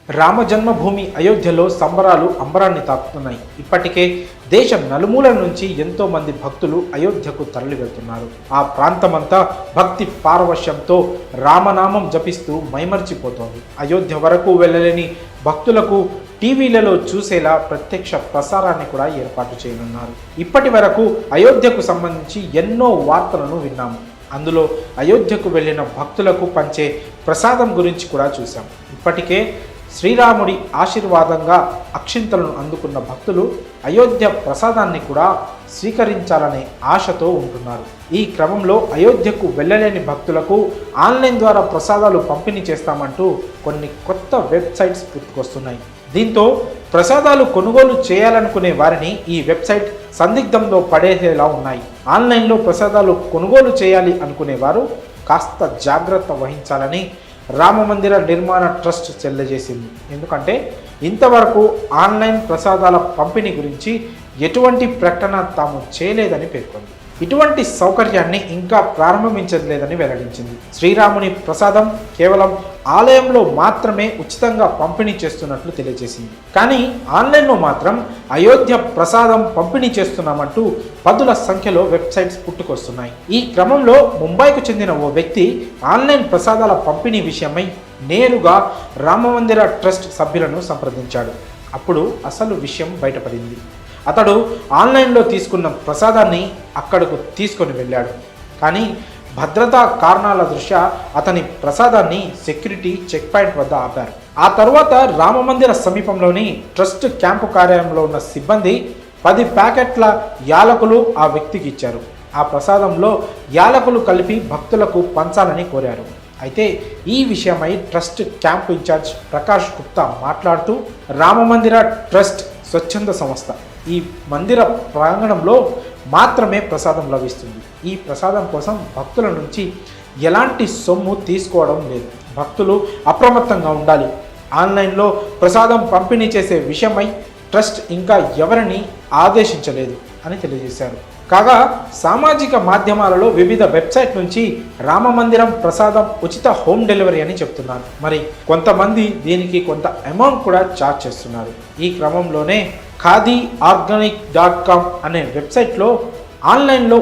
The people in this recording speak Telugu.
రామ జన్మభూమి అయోధ్యలో సంబరాలు అంబరాన్ని తాకుతున్నాయి. ఇప్పటికే దేశ నలుమూలల నుంచి ఎంతో మంది భక్తులు అయోధ్యకు తరలి వెళ్తున్నారు. ఆ ప్రాంతమంతా భక్తి పారవశ్యంతో రామనామం జపిస్తూ మైమర్చిపోతోంది. అయోధ్య వరకు వెళ్ళలేని భక్తులకు టీవీలలో చూసేలా ప్రత్యక్ష ప్రసారాన్ని కూడా ఏర్పాటు చేయనున్నారు. ఇప్పటి వరకు అయోధ్యకు సంబంధించి ఎన్నో వార్తలను విన్నాము. అందులో అయోధ్యకు వెళ్ళిన భక్తులకు పంచే ప్రసాదం గురించి కూడా చూసాం. ఇప్పటికే శ్రీరాముడి ఆశీర్వాదంగా అక్షింతలను అందుకున్న భక్తులు అయోధ్య ప్రసాదాన్ని కూడా స్వీకరించాలనే ఆశతో ఉంటున్నారు. ఈ క్రమంలో అయోధ్యకు వెళ్ళలేని భక్తులకు ఆన్లైన్ ద్వారా ప్రసాదాలు పంపిణీ చేస్తామంటూ కొన్ని కొత్త వెబ్సైట్స్ పుట్టుకొస్తున్నాయి. దీంతో ప్రసాదాలు కొనుగోలు చేయాలనుకునే వారిని ఈ వెబ్సైట్ సందిగ్ధంలో పడేసేలా ఉన్నాయి. ఆన్లైన్లో ప్రసాదాలు కొనుగోలు చేయాలి అనుకునేవారు కాస్త జాగ్రత్త వహించాలని రామమందిర నిర్మాణ ట్రస్ట్ తెలియజేసింది. ఎందుకంటే ఇంతవరకు ఆన్లైన్ ప్రసాదాల పంపిణీ గురించి ఎటువంటి ప్రకటన తాము చేయలేదని పేర్కొంది. ఇటువంటి సౌకర్యాన్ని ఇంకా ప్రారంభించలేదని వెల్లడించింది. శ్రీరాముని ప్రసాదం కేవలం ఆలయంలో మాత్రమే ఉచితంగా పంపిణీ చేస్తున్నట్లు తెలియజేసింది. కానీ ఆన్లైన్లో మాత్రం అయోధ్య ప్రసాదం పంపిణీ చేస్తున్నామంటూ పదుల సంఖ్యలో వెబ్సైట్స్ పుట్టుకొస్తున్నాయి. ఈ క్రమంలో ముంబైకు చెందిన ఓ వ్యక్తి ఆన్లైన్ ప్రసాదాల పంపిణీ విషయమై నేరుగా రామమందిర ట్రస్ట్ సభ్యులను సంప్రదించాడు. అప్పుడు అసలు విషయం బయటపడింది. అతడు ఆన్లైన్లో తీసుకున్న ప్రసాదాన్ని అక్కడకు తీసుకొని వెళ్ళాడు. కానీ భద్రతా కారణాల దృష్ట్యా అతని ప్రసాదాన్ని సెక్యూరిటీ చెక్ పాయింట్ వద్ద ఆపారు. ఆ తర్వాత రామమందిర సమీపంలోని ట్రస్ట్ క్యాంపు కార్యాలయంలో ఉన్న సిబ్బంది 10 ప్యాకెట్ల యాలకులు ఆ వ్యక్తికి ఇచ్చారు. ఆ ప్రసాదంలో యాలకులు కలిపి భక్తులకు పంచాలని కోరారు. అయితే ఈ విషయమై trust camp incharge Prakash Gupta మాట్లాడుతూ రామమందిర ట్రస్ట్ స్వచ్ఛంద సంస్థ. ఈ మందిర ప్రాంగణంలో మాత్రమే ప్రసాదం లభిస్తుంది. ఈ ప్రసాదం కోసం భక్తుల నుంచి ఎలాంటి సొమ్ము తీసుకోవడం లేదు. భక్తులు అప్రమత్తంగా ఉండాలి. ఆన్లైన్లో ప్రసాదం పంపిణీ చేసే విషయమై ట్రస్ట్ ఇంకా ఎవరిని ఆదేశించలేదు అని తెలియజేశారు. కాగా సామాజిక మాధ్యమాలలో వివిధ వెబ్సైట్ నుంచి రామమందిరం ప్రసాదం ఉచిత హోమ్ డెలివరీ అని చెప్తున్నారు. మరి కొంతమంది దీనికి కొంత అమౌంట్ కూడా ఛార్జ్ చేస్తున్నారు. ఈ క్రమంలోనే khadiorganic.com అనే వెబ్సైట్లో ఆన్లైన్లో